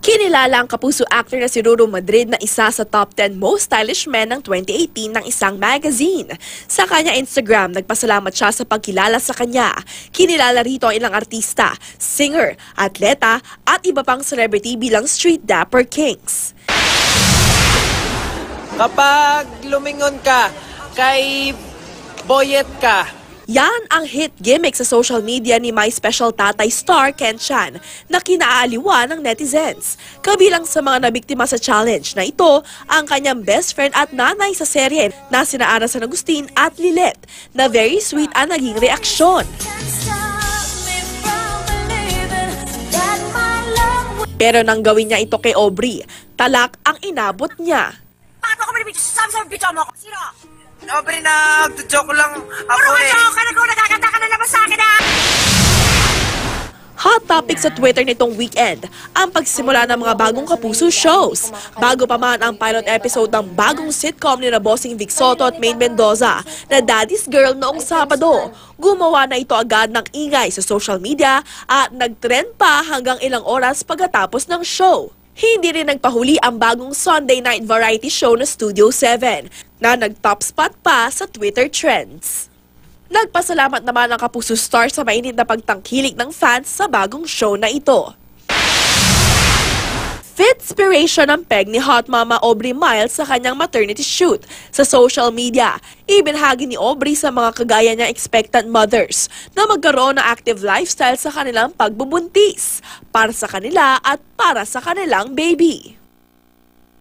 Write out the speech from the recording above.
Kinilala ang kapuso actor na si Ruru Madrid na isa sa top 10 most stylish men ng 2018 ng isang magazine. Sa kanya Instagram, nagpasalamat siya sa pagkilala sa kanya. Kinilala rito ang ilang artista, singer, atleta at iba pang celebrity bilang street dapper kings. Kapag lumingon ka kay Boyet ka, yan ang hit gimmick sa social media ni My Special Tatay star Ken Chan na kinaaliwa ng netizens. Kabilang sa mga nabiktima sa challenge na ito ang kanyang best friend at nanay sa serye na sina Ana San Agustin at Lilet na very sweet ang naging reaksyon. Pero nang gawin niya ito kay Aubrey, talak ang inabot niya. Bakit mo ako manibidyo? Sabi video mo ako. Sino? Aubrey, nagjo-joke lang ako Puro ka joke ka na kung nagkakanta ka na naman sa akin ha! Hot topic sa Twitter nitong weekend, ang pagsimula ng mga bagong kapuso shows. Bago pa man ang pilot episode ng bagong sitcom ni Bossing Vic Soto at Maine Mendoza na Daddy's Girl noong Sabado, gumawa na ito agad ng ingay sa social media at nagtrend pa hanggang ilang oras pagkatapos ng show. Hindi rin nagpahuli ang bagong Sunday night variety show na Studio 7 na nag-top spot pa sa Twitter trends. Nagpasalamat naman ang kapuso star sa mainit na pagtangkilik ng fans sa bagong show na ito. Fitspiration ang peg ni Hot Mama Aubrey Miles sa kanyang maternity shoot. Sa social media, ibinahagi ni Aubrey sa mga kagaya niyang expectant mothers na magkaroon ng active lifestyle sa kanilang pagbubuntis para sa kanila at para sa kanilang baby.